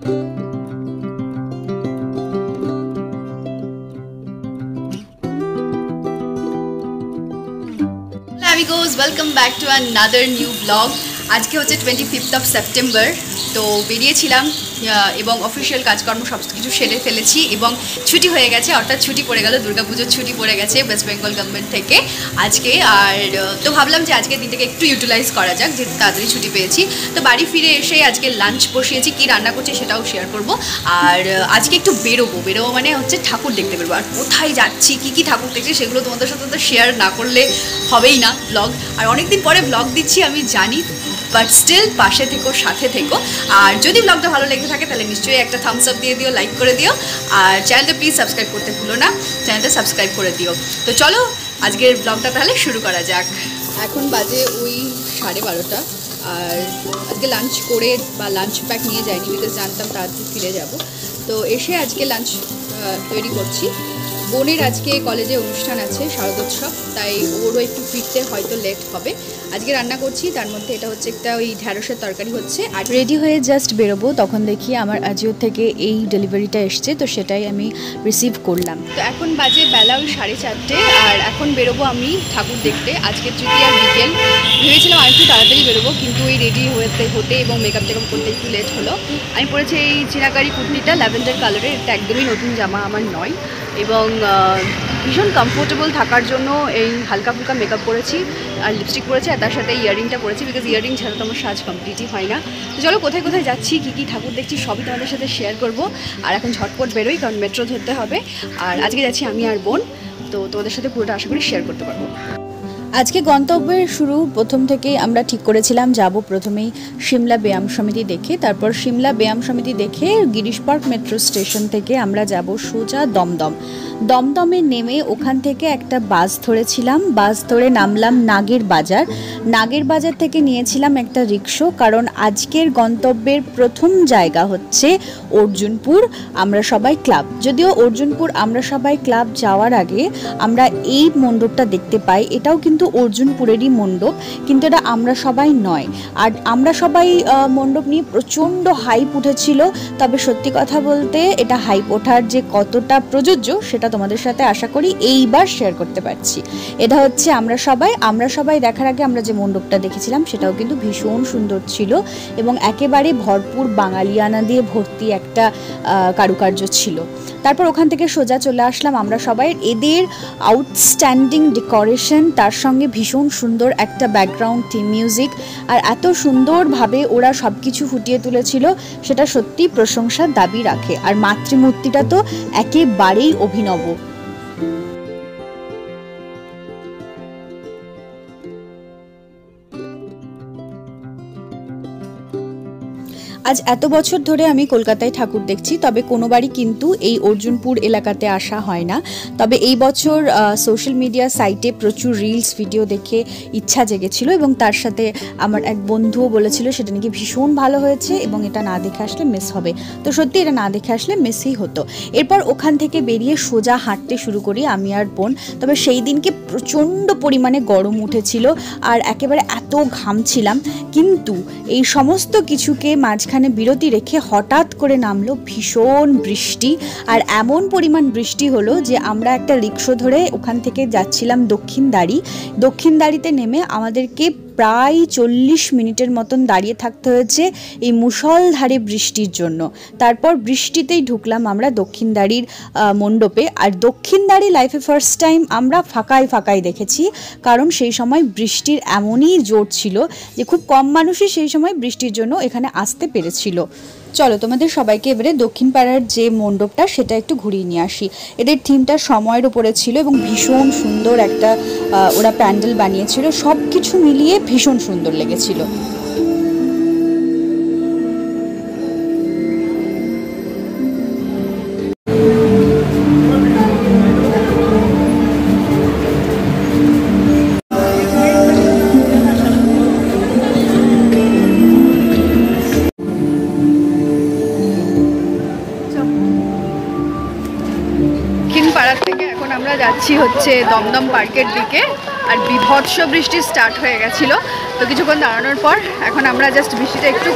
Amigos, welcome back to another new vlog. আজকে হচ্ছে 25th of September। তো বেরিয়েছিলাম এবং অফিশিয়াল কাজকর্ম সব কিছু সেরে ফেলেছি এবং ছুটি হয়ে গেছে, অর্থাৎ ছুটি পড়ে গেল, দুর্গাপুজোর ছুটি পড়ে গেছে ওয়েস্ট বেঙ্গল গভর্নমেন্ট থেকে আজকে। আর তো ভাবলাম যে আজকে দিনটাকে একটু ইউটিলাইজ করা যাক, যেহেতু তাড়াতাড়ি ছুটি পেয়েছি। তো বাড়ি ফিরে এসে আজকে লাঞ্চ বসিয়েছি, কী রান্না করছি সেটাও শেয়ার করব। আর আজকে একটু বেরোবো মানে হচ্ছে ঠাকুর দেখতে বেরোবো। আর কোথায় যাচ্ছি, কী ঠাকুর দেখছি সেগুলো তোমাদের সাথে তো শেয়ার না করলে হবেই না ব্লগ। আর অনেকদিন পরে ব্লগ দিচ্ছি আমি জানি, বাট স্টিল পাশে থেকো, সাথে থেকো। আর যদি ব্লগটা ভালো লেগে থাকে তাহলে নিশ্চয়ই একটা থামস আপ দিয়ে দিও, লাইক করে দিও। আর চ্যানেলটা প্লিজ সাবস্ক্রাইব করতে ভুলো না, চ্যানেলটা সাবস্ক্রাইব করে দিও। তো চলো আজকের ব্লগটা তাহলে শুরু করা যাক। এখন বাজে ওই 12:30। আর আজকে লাঞ্চ করে বা লাঞ্চ প্যাক নিয়ে যাইনি, বিকজ জানতাম তাড়াতাড়ি ফিরে যাব। তো এসে আজকে লাঞ্চ তৈরি করছি। বোনের আজকে কলেজে অনুষ্ঠান আছে, শারদোৎসব, তাই ওরও একটু ফিরতে হয়তো লেট হবে। আজকে রান্না করছি, তার মধ্যে এটা হচ্ছে একটা ওই ঢ্যাঁড়সের তরকারি হচ্ছে। আর রেডি হয়ে জাস্ট বেরোবো, তখন দেখি আমার আজিও থেকে এই ডেলিভারিটা এসছে, তো সেটাই আমি রিসিভ করলাম। তো এখন বাজে বেলা ওই 4:30। আর এখন বেরোবো আমি ঠাকুর দেখতে। আজকে তৃতীয়ার বিকেল, ভেবেছিলাম আর একটু তাড়াতাড়ি বেরোবো, কিন্তু এই রেডি হতে এবং মেকআপ টেকআপ করতে একটু লেট হলো। আমি পরেছি এই চিনাকারি কুর্তিটা ল্যাভেন্ডার কালারের, এটা একদমই নতুন জামা আমার নয়, এবং ভীষণ কমফোর্টেবল থাকার জন্য এই হালকা ফুলকা মেকআপ করেছি আর লিপস্টিক পরেছি, আর তার সাথে ইয়ারিংটা পরেছি, বিকজ ইয়ারিং ছাড়া তো আমার সাজ কমপ্লিটই হয় না। তো চলো কোথায় কোথায় যাচ্ছি, কী ঠাকুর দেখছি সবই তোমাদের সাথে শেয়ার করব। আর এখন ঝটপট বেরোই, কারণ মেট্রো ধরতে হবে। আর আজকে যাচ্ছি আমি আর বোন, তো তোমাদের সাথে পুরোটা আশা করি শেয়ার করতে পারবো। আজকে গন্তব্যের শুরু প্রথম থেকেই আমরা ঠিক করেছিলাম যাব প্রথমেই সিমলা ব্যায়াম সমিতি দেখে, তারপর সিমলা ব্যায়াম সমিতি দেখে গিরিশ পার্ক মেট্রো স্টেশন থেকে আমরা যাব সোজা দমদমে নেমে ওখান থেকে একটা বাস ধরেছিলাম, বাস ধরে নামলাম নাগের বাজার থেকে নিয়েছিলাম একটা রিক্সা, কারণ আজকের গন্তব্যের প্রথম জায়গা হচ্ছে অর্জুনপুর আমরা সবাই ক্লাব। যদিও অর্জুনপুর আমরা সবাই ক্লাব যাওয়ার আগে আমরা এই মণ্ডপটা দেখতে পাই, এটাও কিন্তু অর্জুনপুরেরই মণ্ডপ, কিন্তু এটা আমরা সবাই নয়। আর আমরা সবাই মণ্ডপ নিয়ে প্রচণ্ড হাইপ উঠেছিল, তবে সত্যি কথা বলতে এটা হাইপ ওঠার যে কতটা প্রযোজ্য সেটা তোমাদের সাথে আশা করি এইবার শেয়ার করতে পারছি। এটা হচ্ছে আমরা সবাই দেখার আগে আমরা যে মণ্ডপটা দেখেছিলাম সেটাও কিন্তু ভীষণ সুন্দর ছিল, এবং একেবারে ভরপুর বাঙালিয়ানা দিয়ে ভর্তি একটা কারুকার্য ছিল। তারপর ওখান থেকে সোজা চলে আসলাম আমরা সবাই। এদের আউটস্ট্যান্ডিং ডেকোরেশন, তার সঙ্গে ভীষণ সুন্দর একটা ব্যাকগ্রাউন্ড থিম মিউজিক, আর এত সুন্দরভাবে ওরা সব কিছু ফুটিয়ে তুলেছিল, সেটা সত্যি প্রশংসার দাবি রাখে। আর মাতৃমূর্তিটা তো একেবারেই অভিনব। আজ এত বছর ধরে আমি কলকাতায় ঠাকুর দেখছি, তবে কোনোবারই কিন্তু এই অর্জুনপুর এলাকাতে আসা হয় না। তবে এই বছর সোশ্যাল মিডিয়া সাইটে প্রচুর রিলস ভিডিও দেখে ইচ্ছা জেগেছিল, এবং তার সাথে আমার এক বন্ধুও বলেছিল সেটা নাকি ভীষণ ভালো হয়েছে এবং এটা না দেখে আসলে মিস হবে। তো সত্যি এটা না দেখে আসলে মিসই হতো। এরপর ওখান থেকে বেরিয়ে সোজা হাঁটতে শুরু করি আমি আর বোন। তবে সেই দিনকে প্রচণ্ড পরিমাণে গরম উঠেছিল আর একেবারে এত ঘামছিলাম, কিন্তু এই সমস্ত কিছুকে মাঝখানে বিরতি রেখে হঠাৎ করে নামলো ভীষণ বৃষ্টি। আর এমন পরিমাণ বৃষ্টি হলো যে আমরা একটা রিক্সা ধরে ওখান থেকে যাচ্ছিলাম দক্ষিণদাড়িতে নেমে আমাদেরকে প্রায় 40 মিনিটের মতন দাঁড়িয়ে থাকতে হয়েছে এই মুষলধারে বৃষ্টির জন্য। তারপর বৃষ্টিতেই ঢুকলাম আমরা দক্ষিণদাড়ির মণ্ডপে। আর দক্ষিণদাড়ি লাইফে ফার্স্ট টাইম আমরা ফাঁকাই দেখেছি, কারণ সেই সময় বৃষ্টির এমনই জোর ছিল যে খুব কম মানুষই সেই সময় বৃষ্টির জন্য এখানে আসতে পেরেছিল। চলো তোমাদের সবাইকে এবারে দক্ষিণ পাড়ার যে মণ্ডপটা সেটা একটু ঘুরিয়ে নিয়ে আসি। এদের থিমটা সময়ের উপরে ছিল এবং ভীষণ সুন্দর একটা ওরা প্যান্ডেল বানিয়েছিল, সব কিছু মিলিয়ে ভীষণ সুন্দর লেগেছিল। আমরা যাচ্ছি হচ্ছে দমদম পার্কের দিকে, আর বিভৎস বৃষ্টি স্টার্ট হয়ে গেছিলো। তো কিছুক্ষণ দাঁড়ানোর পর এখন আমরা জাস্ট বৃষ্টিটা একটু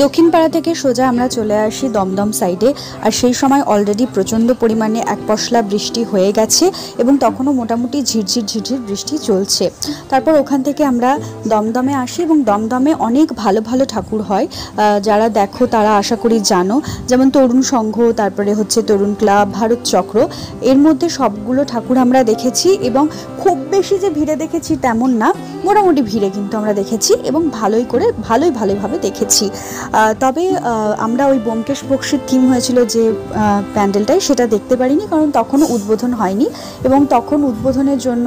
দক্ষিণপাড়া থেকে সোজা আমরা চলে আসি দমদম সাইডে, আর সেই সময় অলরেডি প্রচণ্ড পরিমাণে এক পশলা বৃষ্টি হয়ে গেছে এবং তখনও মোটামুটি ঝিরঝির ঝিরঝির বৃষ্টি চলছে। তারপর ওখান থেকে আমরা দমদমে আসি এবং দমদমে অনেক ভালো ভালো ঠাকুর হয়, যারা দেখো তারা আশা করি জানো, যেমন তরুণ সংঘ, তারপরে হচ্ছে তরুণ ক্লাব, ভারত চক্র, এর মধ্যে সবগুলো ঠাকুর আমরা দেখেছি এবং খুব বেশি যে ভিড়ে দেখেছি তেমন না, মোটামুটি ভিড়ে কিন্তু আমরা দেখেছি এবং ভালোভাবে দেখেছি। তবে আমরা ওই ব্যোমকেশ বক্সির থিম হয়েছিল যে প্যান্ডেলটাই, সেটা দেখতে পারিনি কারণ তখনও উদ্বোধন হয়নি এবং তখন উদ্বোধনের জন্য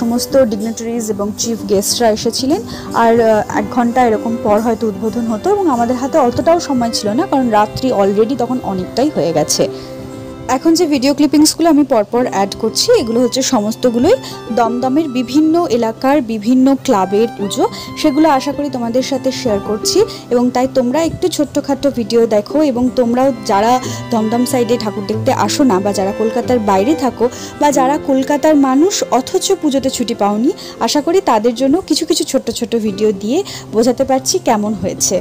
সমস্ত ডিগনিটারিজ এবং চিফ গেস্টরা এসেছিলেন, আর 1 ঘন্টা এরকম পর হয়তো উদ্বোধন হতো এবং আমাদের হাতে অতটাও সময় ছিল না কারণ রাত্রি অলরেডি তখন অনেকটাই হয়ে গেছে। এখন যে ভিডিও ক্লিপিংসগুলো আমি পরপর অ্যাড করছি এগুলো হচ্ছে সমস্তগুলোই দমদমের বিভিন্ন এলাকার বিভিন্ন ক্লাবের পুজো, সেগুলো আশা করি তোমাদের সাথে শেয়ার করছি এবং তাই তোমরা একটু ছোট্টখাটো ভিডিও দেখো এবং তোমরাও যারা দমদম সাইডে ঠাকুর দেখতে আসো না বা যারা কলকাতার বাইরে থাকো বা যারা কলকাতার মানুষ অথচ পুজোতে ছুটি পাওনি, আশা করি তাদের জন্য কিছু কিছু ছোট্ট ভিডিও দিয়ে বোঝাতে পারছি কেমন হয়েছে।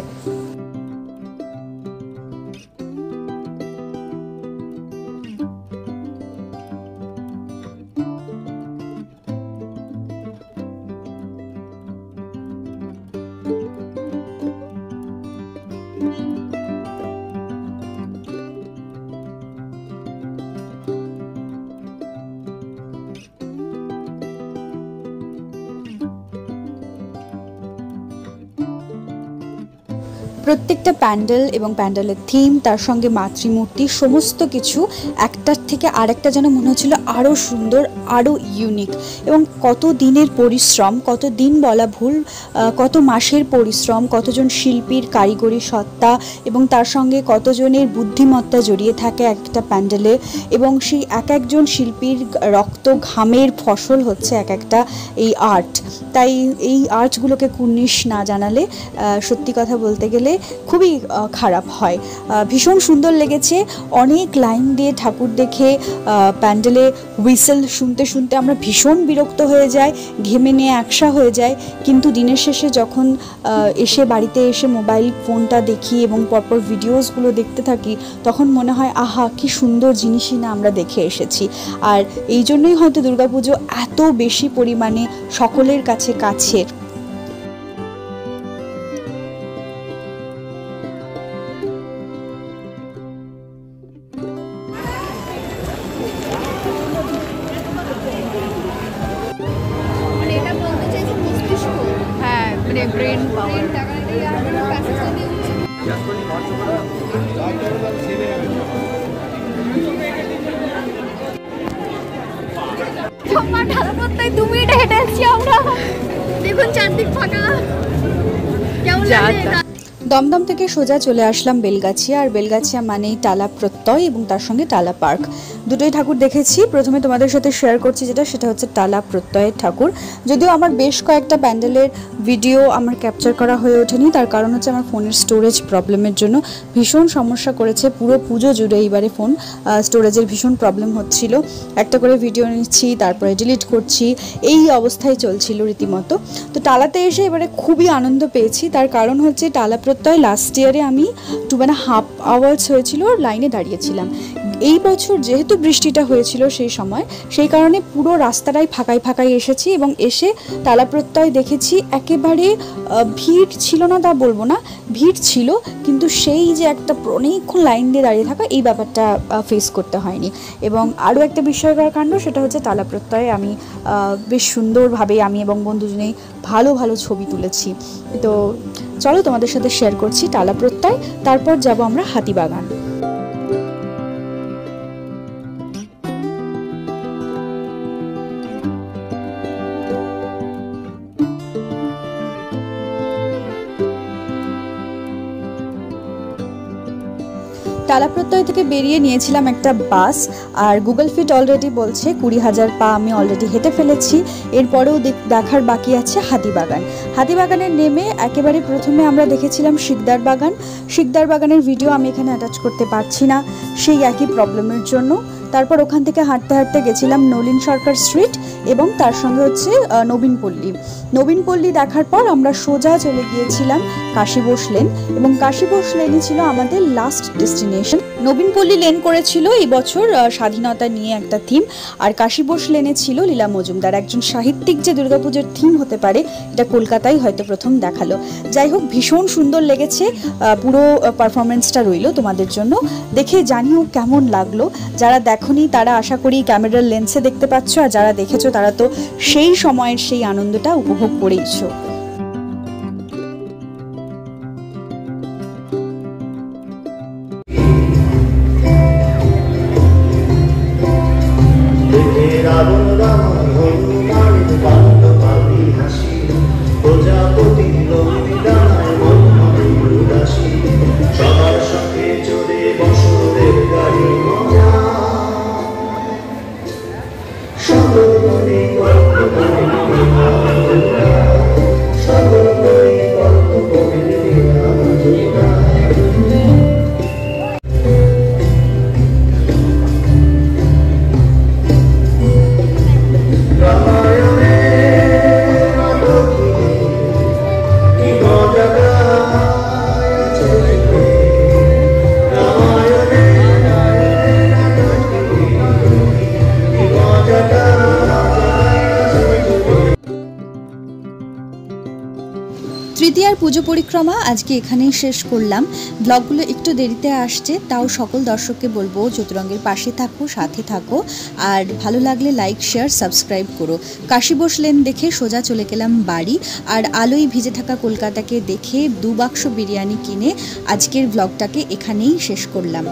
প্রত্যেকটা প্যান্ডেল এবং প্যান্ডেলের থিম, তার সঙ্গে মাতৃমূর্তি, সমস্ত কিছু একটার থেকে আরেকটা যেন মনে হচ্ছিল আরও সুন্দর, আরও ইউনিক। এবং কত দিনের পরিশ্রম, কত দিন বলা ভুল, কত মাসের পরিশ্রম, কতজন শিল্পীর কারিগরি সত্তা এবং তার সঙ্গে কতজনের বুদ্ধিমত্তা জড়িয়ে থাকে একটা প্যান্ডেলে, এবং সেই এক একজন শিল্পীর রক্ত ঘামের ফসল হচ্ছে এক একটা এই আর্ট। তাই এই আর্টগুলোকে কুর্নিশ না জানালে সত্যি কথা বলতে গেলে খুবই খারাপ হয়। ভীষণ সুন্দর লেগেছে। অনেক লাইন দিয়ে ঠাকুর দেখে প্যান্ডেলে হুইসেল শুনতে শুনতে আমরা ভীষণ বিরক্ত হয়ে যাই, ঘেমে নিয়ে একসা হয়ে যায়, কিন্তু দিনের শেষে যখন এসে বাড়িতে এসে মোবাইল ফোনটা দেখি এবং পরপর ভিডিওসগুলো দেখতে থাকি তখন মনে হয় আহা কি সুন্দর জিনিসই না আমরা দেখে এসেছি। আর এই জন্যই হয়তো দুর্গাপুজো এত বেশি পরিমাণে সকলের কাছে কাছের। ব্রেন পাওয়ার ঢালাপত্তায় 2 মিনিটে হেঁটে আসছি আমরা। দেখুন চারদিক ফাঁকা, কেমন লাগে। দমদম থেকে সোজা চলে আসলাম বেলগাছিয়া, আর বেলগাছিয়া মানেই টালা প্রত্যয় এবং তার সঙ্গে টালা পার্ক। দুটোই ঠাকুর দেখেছি। প্রথমে তোমাদের সাথে শেয়ার করছি সেটা হচ্ছে টালা প্রত্যয়ের ঠাকুর। যদিও আমার বেশ কয়েকটা প্যান্ডেলের ভিডিও আমার ক্যাপচার করা হয়ে ওঠেনি, তার কারণ হচ্ছে আমার ফোনের স্টোরেজ প্রবলেমের জন্য ভীষণ সমস্যা করেছে। পুরো পুজো জুড়ে এইবারে ফোন স্টোরেজের ভীষণ প্রবলেম হচ্ছিল। একটা করে ভিডিও নিচ্ছি, তারপরে ডিলিট করছি, এই অবস্থায় চলছিল রীতিমতো। তো টালাতে এসে এবারে খুবই আনন্দ পেয়েছি। তার কারণ হচ্ছে টালা প্রত্যয় লাস্ট ইয়ারে আমি 2.5 আওয়ার্স হয়েছিল লাইনে দাঁড়িয়েছিলাম। এই বছর যেহেতু বৃষ্টিটা হয়েছিল সেই সময়, সেই কারণে পুরো রাস্তাটাই ফাঁকাই এসেছি এবং এসে টালা প্রত্যয় দেখেছি। একেবারে ভিড় ছিল না তা বলবো না, ভিড় ছিল, কিন্তু সেই যে একটা অনেকক্ষণ লাইন দিয়ে দাঁড়িয়ে থাকা এই ব্যাপারটা ফেস করতে হয়নি। এবং আরও একটা বিস্ময়কর কাণ্ড, সেটা হচ্ছে টালা প্রত্যয়ে আমি বেশ সুন্দরভাবে আমি এবং বন্ধু দুজনেই ভালো ছবি তুলেছি। তো চলো তোমাদের সাথে শেয়ার করছি টালা প্রত্যয়, তারপর যাব আমরা হাতিবাগান। টালা প্রত্যয় থেকে বেরিয়ে নিয়েছিলাম একটা বাস, আর গুগল ফিট অলরেডি বলছে 20,000 পা আমি অলরেডি হেঁটে ফেলেছি। এরপরেও দেখার বাকি আছে হাতিবাগান। হাতিবাগানে নেমে একেবারে প্রথমে আমরা দেখেছিলাম শিকদার বাগান। শিকদার বাগানের ভিডিও আমি এখানে অ্যাটাচ করতে পারছি না সেই একই প্রবলেমের জন্য। তারপর ওখান থেকে হাঁটতে হাঁটতে গেছিলাম নলিন সরকার স্ট্রিট এবং তার সঙ্গে হচ্ছে নবীনপল্লী দেখার পর আমরা সোজা চলে গিয়েছিলাম কাশীবোস লেন এবং কাশীবোস লেনই ছিল আমাদের লাস্ট ডেস্টিনেশন। নবীনপল্লী লেন করেছিল এই বছর স্বাধীনতা নিয়ে একটা থিম, আর কাশীবোস লেনে ছিল লীলা মজুমদার। একজন সাহিত্যিক যে দুর্গাপুজোর থিম হতে পারে এটা কলকাতায় হয়তো প্রথম দেখালো। যাই হোক, ভীষণ সুন্দর লেগেছে, পুরো পারফরমেন্সটা রইলো তোমাদের জন্য, দেখে জানিও কেমন লাগলো। যারা দেখোনি তারা আশা করি ক্যামেরার লেন্সে দেখতে পাচ্ছ, আর যারা দেখেছো তারা তো সেই সময়ের সেই আনন্দটা উপভোগ করেইছো। তৃতীয়ার পুজো পরিক্রমা আজকে এখানেই শেষ করলাম। ব্লগগুলো একটু দেরিতে আসছে, তাও সকল দর্শককে বলবো চতুরঙ্গের পাশে থাকো, সাথে থাকো, আর ভালো লাগলে লাইক, শেয়ার, সাবস্ক্রাইব করো। কাশীবোস লেন দেখে সোজা চলে গেলাম বাড়ি, আর আলোয় ভিজে থাকা কলকাতাকে দেখে 2 বাক্স বিরিয়ানি কিনে আজকের ব্লগটাকে এখানেই শেষ করলাম।